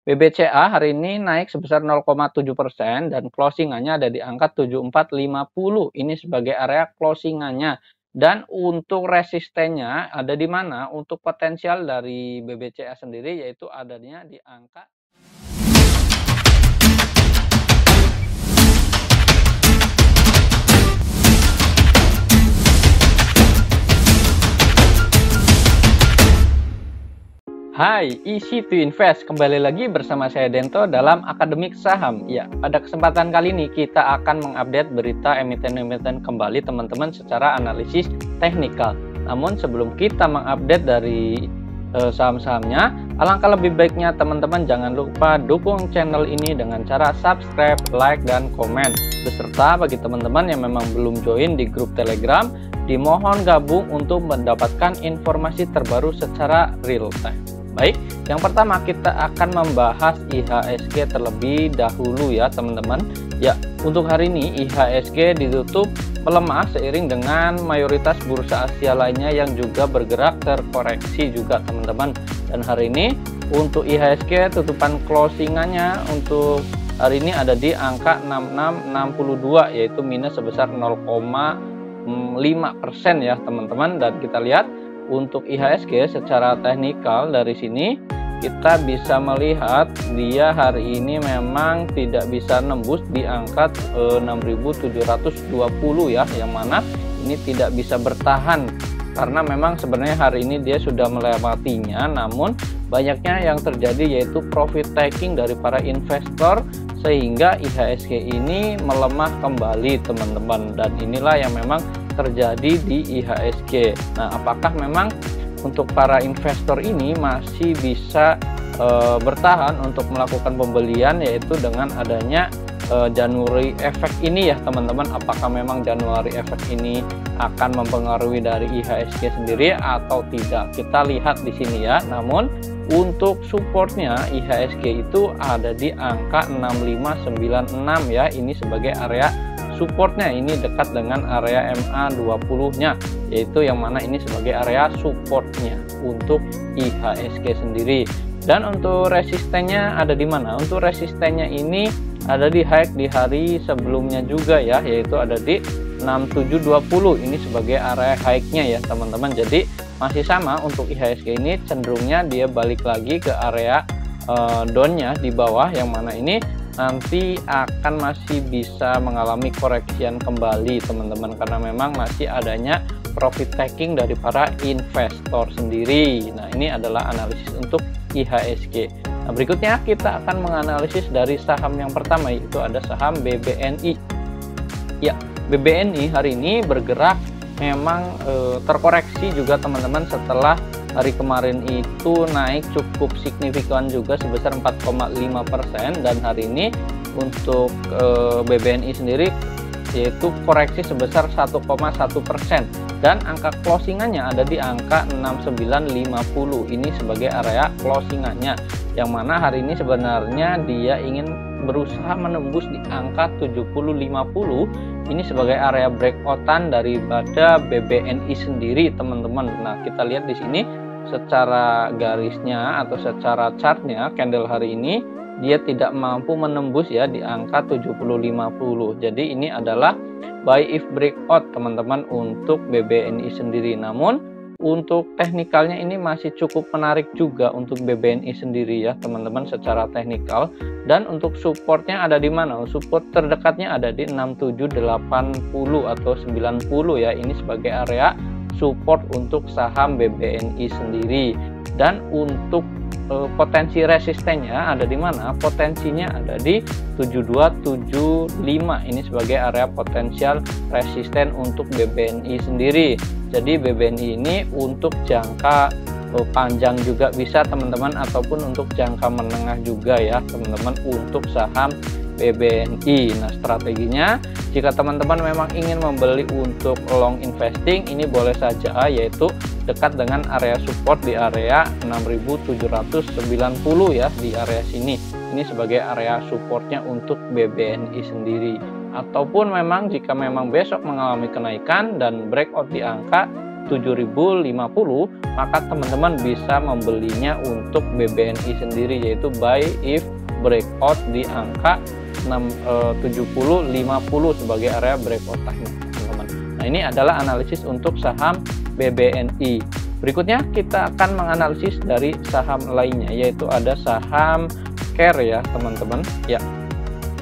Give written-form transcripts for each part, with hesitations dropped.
BBCA hari ini naik sebesar 0,7% dan closingannya ada di angka 7450. Ini sebagai area closingannya. Dan untuk resistennya ada di mana? Untuk potensial dari BBCA sendiri yaitu adanya di angka Hai, easy to invest. Kembali lagi bersama saya Dento dalam Akademik Saham. Ya, pada kesempatan kali ini kita akan mengupdate berita emiten-emiten kembali teman-teman secara analisis teknikal. Namun sebelum kita mengupdate dari saham-sahamnya, alangkah lebih baiknya teman-teman jangan lupa dukung channel ini dengan cara subscribe, like, dan komen. Beserta bagi teman-teman yang memang belum join di grup Telegram, dimohon gabung untuk mendapatkan informasi terbaru secara real time. Baik, yang pertama kita akan membahas IHSG terlebih dahulu ya teman-teman. Ya, untuk hari ini IHSG ditutup melemah seiring dengan mayoritas bursa Asia lainnya yang juga bergerak terkoreksi juga teman-teman. Dan hari ini untuk IHSG tutupan closingannya untuk hari ini ada di angka 6662 yaitu minus sebesar 0,5% ya teman-teman. Dan kita lihat untuk IHSG secara teknikal dari sini kita bisa melihat dia hari ini memang tidak bisa nembus di angka 6720 ya, yang mana ini tidak bisa bertahan karena memang sebenarnya hari ini dia sudah melewatinya. Namun banyaknya yang terjadi yaitu profit taking dari para investor sehingga IHSG ini melemah kembali teman-teman, dan inilah yang memang terjadi di IHSG. Nah, apakah memang untuk para investor ini masih bisa bertahan untuk melakukan pembelian yaitu dengan adanya January Effect ini ya teman-teman? Apakah memang January Effect ini akan mempengaruhi dari IHSG sendiri atau tidak? Kita lihat di sini ya. Namun untuk supportnya IHSG itu ada di angka 6596 ya. Ini sebagai area supportnya, ini dekat dengan area MA20 nya, yaitu yang mana ini sebagai area supportnya untuk IHSG sendiri. Dan untuk resistennya ada di mana? Untuk resistennya ini ada di high di hari sebelumnya juga ya, yaitu ada di 6720. Ini sebagai area high-nya ya teman-teman. Jadi masih sama untuk IHSG ini cenderungnya dia balik lagi ke area down-nya di bawah, yang mana ini nanti akan masih bisa mengalami koreksian kembali teman-teman, karena memang masih adanya profit taking dari para investor sendiri. Nah, ini adalah analisis untuk IHSG. Nah, berikutnya kita akan menganalisis dari saham yang pertama, yaitu ada saham BBNI. Ya, BBNI hari ini bergerak memang terkoreksi juga teman-teman setelah hari kemarin itu naik cukup signifikan juga sebesar 4,5%, dan hari ini untuk BBNI sendiri yaitu koreksi sebesar 1,1%, dan angka closingannya ada di angka 6950. Ini sebagai area closingannya, yang mana hari ini sebenarnya dia ingin berusaha menembus di angka 7050. Ini sebagai area breakoutan daripada BBNI sendiri teman-teman. Nah, kita lihat di sini secara garisnya atau secara chartnya candle hari ini dia tidak mampu menembus ya di angka 7050. Jadi ini adalah buy if breakout teman-teman untuk BBNI sendiri. Namun untuk teknikalnya ini masih cukup menarik juga untuk BBNI sendiri ya teman-teman secara teknikal. Dan untuk supportnya ada di mana? Support terdekatnya ada di 6780 atau 90 ya. Ini sebagai area support untuk saham BBNI sendiri. Dan untuk potensi resistennya ada di mana? Potensinya ada di 7275. Ini sebagai area potensial resisten untuk BBNI sendiri. Jadi BBNI ini untuk jangka panjang juga bisa teman-teman, ataupun untuk jangka menengah juga ya teman-teman untuk saham BBNI. Nah, strateginya jika teman-teman memang ingin membeli untuk long investing, ini boleh saja yaitu dekat dengan area support di area 6790 ya, di area sini. Ini sebagai area supportnya untuk BBNI sendiri. Ataupun memang jika memang besok mengalami kenaikan dan breakout di angka 7.050, maka teman-teman bisa membelinya untuk BBNI sendiri, yaitu buy if breakout di angka 70.50 sebagai area breakout time, teman-teman. Nah, ini adalah analisis untuk saham BBNI. Berikutnya kita akan menganalisis dari saham lainnya, yaitu ada saham Care ya, teman-teman. Ya,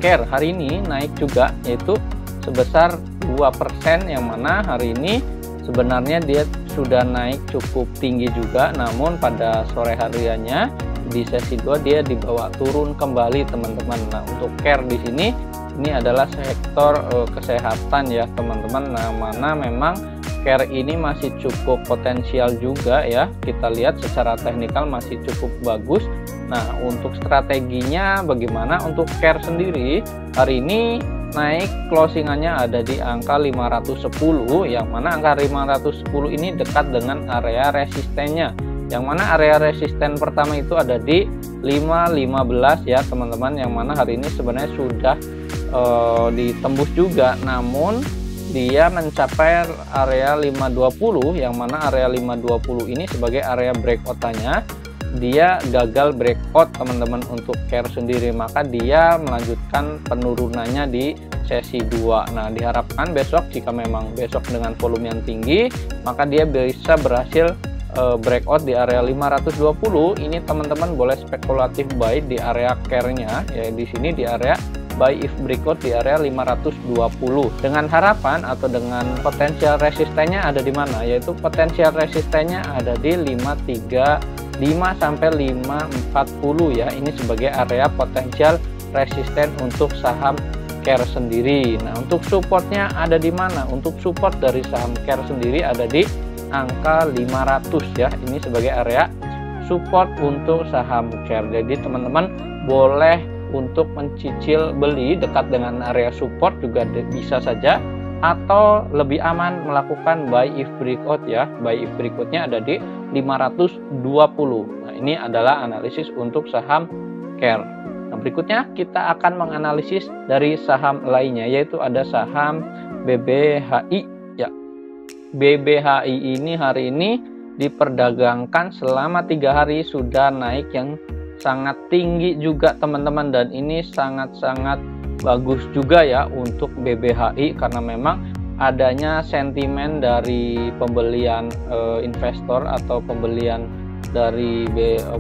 Care hari ini naik juga, yaitu sebesar 2%, yang mana hari ini sebenarnya dia sudah naik cukup tinggi juga, namun pada sore hariannya di sesi 2 dia dibawa turun kembali, teman-teman. Nah, untuk Care di sini ini adalah sektor kesehatan ya, teman-teman. Nah, mana memang Care ini masih cukup potensial juga ya. Kita lihat secara teknikal masih cukup bagus. Nah, untuk strateginya bagaimana untuk Care sendiri, hari ini naik closingannya ada di angka 510, yang mana angka 510 ini dekat dengan area resistennya, yang mana area resisten pertama itu ada di 515 ya, teman-teman, yang mana hari ini sebenarnya sudah ditembus juga, namun dia mencapai area 520, yang mana area 520 ini sebagai area breakout-nya dia gagal breakout, teman-teman, untuk Care sendiri, maka dia melanjutkan penurunannya di sesi 2. Nah, diharapkan besok, jika memang besok dengan volume yang tinggi, maka dia bisa berhasil breakout di area 520. Ini teman-teman boleh spekulatif buy di area Care-nya ya, di sini di area buy if breakout di area 520, dengan harapan atau dengan potensial resistennya ada di mana, yaitu potensial resistennya ada di 535 sampai 540 ya. Ini sebagai area potensial resisten untuk saham Care sendiri. Nah, untuk supportnya ada di mana? Untuk support dari saham Care sendiri ada di angka 500 ya. Ini sebagai area support untuk saham Care. Jadi teman-teman boleh untuk mencicil beli dekat dengan area support juga bisa saja, atau lebih aman melakukan buy if breakout ya. Buy if breakoutnya ada di 520. Nah, ini adalah analisis untuk saham Care. Nah, berikutnya kita akan menganalisis dari saham lainnya, yaitu ada saham BBHI ya. BBHI ini hari ini diperdagangkan selama 3 hari sudah naik yang sangat tinggi juga, teman-teman, dan ini sangat-sangat bagus juga ya untuk BBHI, karena memang adanya sentimen dari pembelian investor atau pembelian dari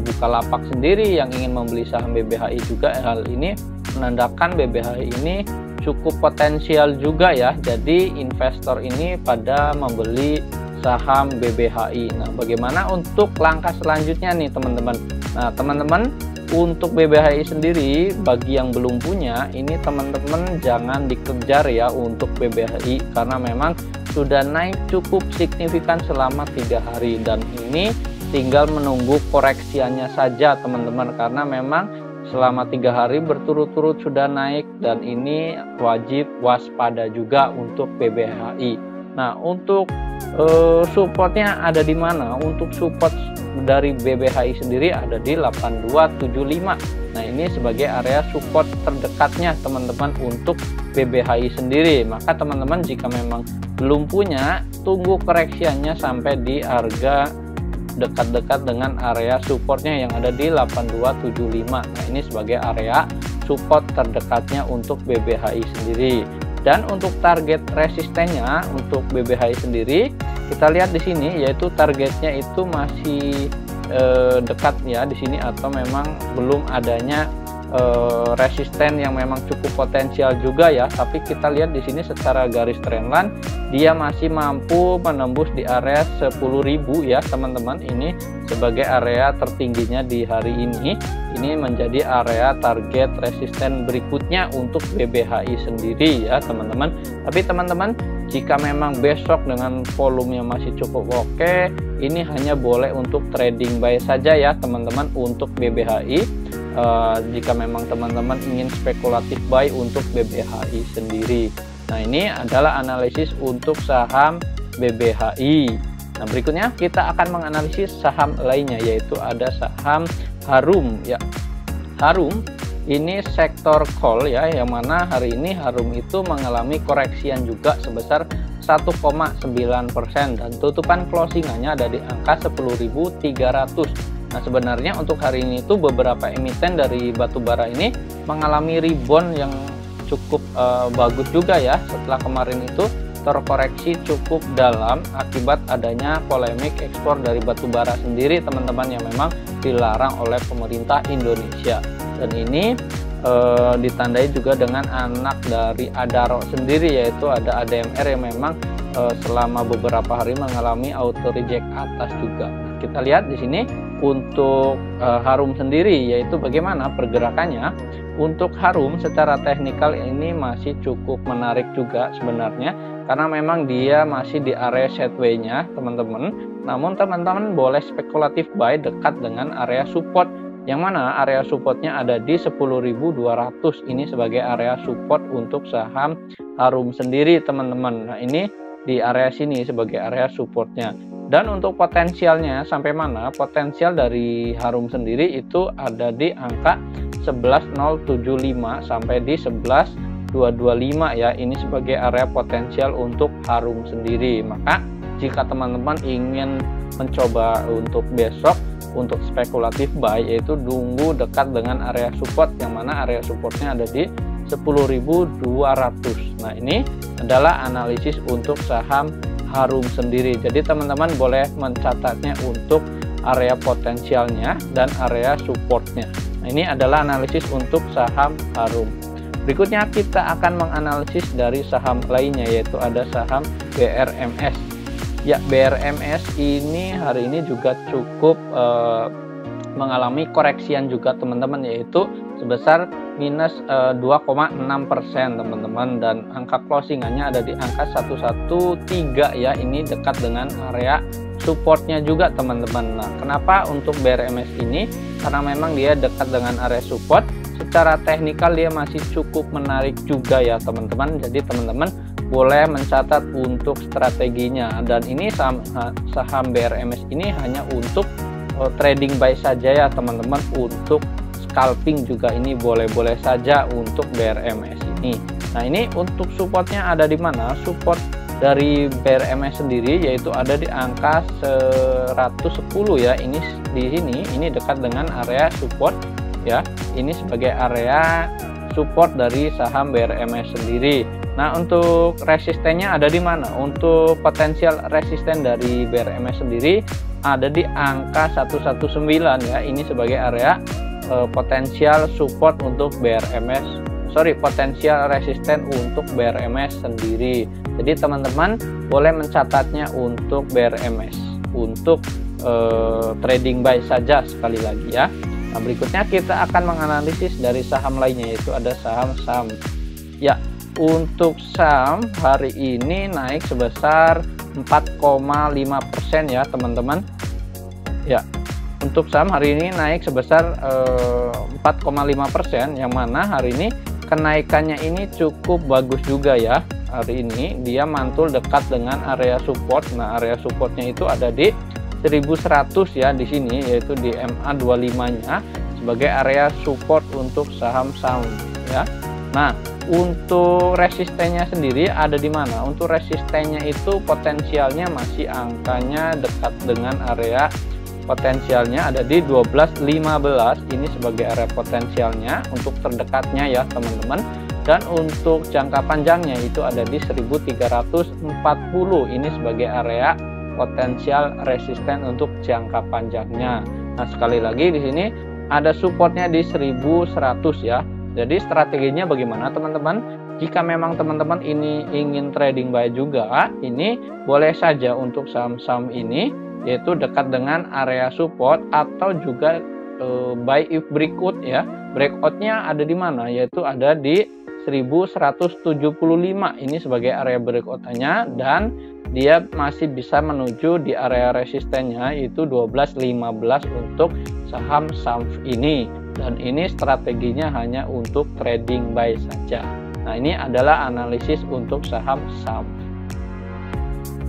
Bukalapak sendiri yang ingin membeli saham BBHI juga. Hal ini menandakan BBHI ini cukup potensial juga ya, jadi investor ini pada membeli saham BBHI. Nah, bagaimana untuk langkah selanjutnya nih, teman-teman? Nah, teman-teman, untuk BBHI sendiri bagi yang belum punya, ini teman-teman jangan dikejar ya untuk BBHI, karena memang sudah naik cukup signifikan selama 3 hari, dan ini tinggal menunggu koreksiannya saja, teman-teman, karena memang selama 3 hari berturut-turut sudah naik, dan ini wajib waspada juga untuk BBHI. Nah, untuk supportnya ada di mana? Untuk support dari BBHI sendiri ada di 8275. Nah, ini sebagai area support terdekatnya, teman-teman, untuk BBHI sendiri. Maka teman-teman jika memang belum punya, tunggu koreksiannya sampai di harga dekat-dekat dengan area supportnya yang ada di 8275. Nah, ini sebagai area support terdekatnya untuk BBHI sendiri. Dan untuk target resistennya untuk BBHI sendiri, kita lihat di sini, yaitu targetnya itu masih dekat ya di sini, atau memang belum adanya resisten yang memang cukup potensial juga ya. Tapi kita lihat di sini secara garis trendline dia masih mampu menembus di area 10.000 ya, teman-teman. Ini sebagai area tertingginya di hari ini. Ini menjadi area target resisten berikutnya untuk BBHI sendiri ya, teman-teman. Tapi teman-teman, jika memang besok dengan volumenya masih cukup oke, ini hanya boleh untuk trading buy saja ya, teman-teman, untuk BBHI. Jika memang teman-teman ingin spekulatif buy untuk BBHI sendiri. Nah, ini adalah analisis untuk saham BBHI. Nah, berikutnya kita akan menganalisis saham lainnya, yaitu ada saham Harum ya. Harum ini sektor coal ya, yang mana hari ini Harum itu mengalami koreksian juga sebesar 1,9% dan tutupan closingannya ada di angka 10.300. Nah, sebenarnya untuk hari ini itu beberapa emiten dari batubara ini mengalami rebound yang cukup bagus juga ya, setelah kemarin itu terkoreksi cukup dalam akibat adanya polemik ekspor dari batubara sendiri teman-teman, yang memang dilarang oleh pemerintah Indonesia. Dan ini ditandai juga dengan anak dari Adaro sendiri, yaitu ada ADMR yang memang selama beberapa hari mengalami auto reject atas juga. Kita lihat di sini untuk Harum sendiri, yaitu bagaimana pergerakannya. Untuk Harum secara teknikal ini masih cukup menarik juga sebenarnya, karena memang dia masih di area sideways-nya teman-teman. Namun teman-teman boleh spekulatif buy dekat dengan area support, yang mana area supportnya ada di 10.200. ini sebagai area support untuk saham Harum sendiri teman-teman. Nah, ini di area sini sebagai area supportnya. Dan untuk potensialnya sampai mana? Potensial dari Harum sendiri itu ada di angka 11.075 sampai di 11.225 ya. Ini sebagai area potensial untuk Harum sendiri. Maka jika teman-teman ingin mencoba untuk besok untuk spekulatif buy, yaitu tunggu dekat dengan area support, yang mana area supportnya ada di 10.200. Nah, ini adalah analisis untuk saham Harum sendiri. Jadi teman-teman boleh mencatatnya untuk area potensialnya dan area supportnya. Nah, ini adalah analisis untuk saham Harum. Berikutnya kita akan menganalisis dari saham lainnya, yaitu ada saham BRMS. Ya, BRMS ini hari ini juga cukup mengalami koreksian juga teman-teman, yaitu sebesar minus 2,6% teman-teman, dan angka closingannya ada di angka 113 ya. Ini dekat dengan area supportnya juga teman-teman. Nah, kenapa untuk BRMS ini? Karena memang dia dekat dengan area support. Secara teknikal dia masih cukup menarik juga ya teman-teman. Jadi teman-teman boleh mencatat untuk strateginya, dan ini saham BRMS ini hanya untuk trading buy saja ya teman-teman. Untuk scalping juga ini boleh-boleh saja untuk BRMS ini. Nah, ini untuk supportnya ada di mana? Support dari BRMS sendiri yaitu ada di angka 110 ya. Ini di sini, ini dekat dengan area support ya. Ini sebagai area support dari saham BRMS sendiri. Nah, untuk resistennya ada di mana? Untuk potensial resisten dari BRMS sendiri ada di angka 119 ya. Ini sebagai area potensial support untuk BRMS. Potensial resisten untuk BRMS sendiri. Jadi teman-teman boleh mencatatnya untuk BRMS untuk trading buy saja sekali lagi ya. Nah, berikutnya kita akan menganalisis dari saham lainnya, yaitu ada saham SAM. Ya, untuk SAM hari ini naik sebesar 4,5% ya teman-teman. Ya, untuk SAM hari ini naik sebesar 4,5%, yang mana hari ini kenaikannya ini cukup bagus juga ya. Hari ini dia mantul dekat dengan area support. Nah, area supportnya itu ada di 1100 ya di sini, yaitu di MA25-nya sebagai area support untuk saham SAM ya. Nah, untuk resistennya sendiri ada di mana? Untuk resistennya itu potensialnya masih angkanya dekat dengan area potensialnya ada di 12.15. ini sebagai area potensialnya untuk terdekatnya ya teman-teman. Dan untuk jangka panjangnya itu ada di 1340. Ini sebagai area potensial resisten untuk jangka panjangnya. Nah, sekali lagi di sini ada supportnya di 1100 ya. Jadi strateginya bagaimana teman-teman? Jika memang teman-teman ini ingin trading buy juga, ini boleh saja untuk saham-saham ini, yaitu dekat dengan area support atau juga buy if breakout ya. Breakoutnya ada di mana? Yaitu ada di 1175. Ini sebagai area breakout-nya, dan dia masih bisa menuju di area resistennya itu 12.15 untuk saham SAM ini. Dan ini strateginya hanya untuk trading buy saja. Nah, ini adalah analisis untuk saham SAM.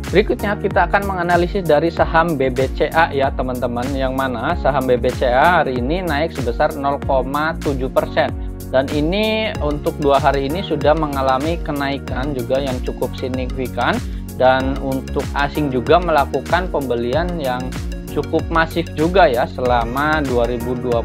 Berikutnya kita akan menganalisis dari saham BBCA ya teman-teman, yang mana saham BBCA hari ini naik sebesar 0,7%. Dan ini untuk 2 hari ini sudah mengalami kenaikan juga yang cukup signifikan, dan untuk asing juga melakukan pembelian yang cukup masif juga ya selama 2022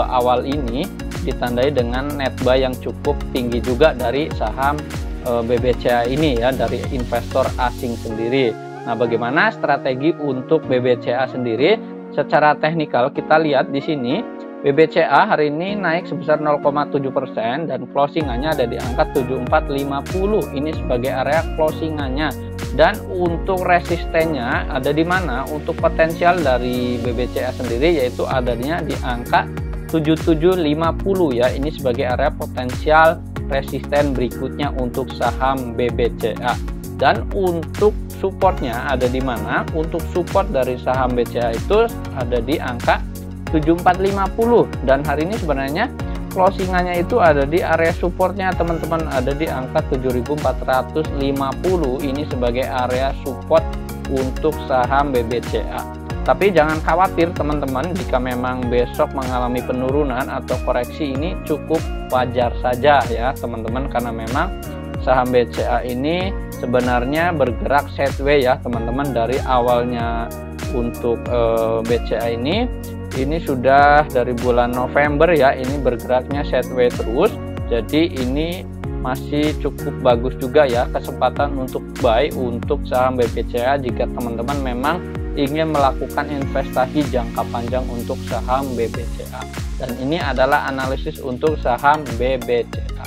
awal ini, ditandai dengan net buy yang cukup tinggi juga dari saham BBCA ini ya, dari investor asing sendiri. Nah, bagaimana strategi untuk BBCA sendiri? Secara teknikal kita lihat di sini BBCA hari ini naik sebesar 0,7% dan closingannya ada di angka 7450. Ini sebagai area closingannya. Dan untuk resistennya ada di mana? Untuk potensial dari BBCA sendiri yaitu adanya di angka 7750 ya. Ini sebagai area potensial resisten berikutnya untuk saham BBCA. Dan untuk supportnya ada di mana? Untuk support dari saham BCA itu ada di angka 7450, dan hari ini sebenarnya closingannya itu ada di area supportnya teman-teman, ada di angka 7450. Ini sebagai area support untuk saham BBCA. Tapi jangan khawatir teman-teman, jika memang besok mengalami penurunan atau koreksi, ini cukup wajar saja ya teman-teman, karena memang saham BCA ini sebenarnya bergerak sideways ya teman-teman. Dari awalnya untuk BCA ini sudah dari bulan November ya, ini bergeraknya sideways terus. Jadi ini masih cukup bagus juga ya kesempatan untuk buy untuk saham BBCA jika teman-teman memang ingin melakukan investasi jangka panjang untuk saham BBCA. Dan ini adalah analisis untuk saham BBCA.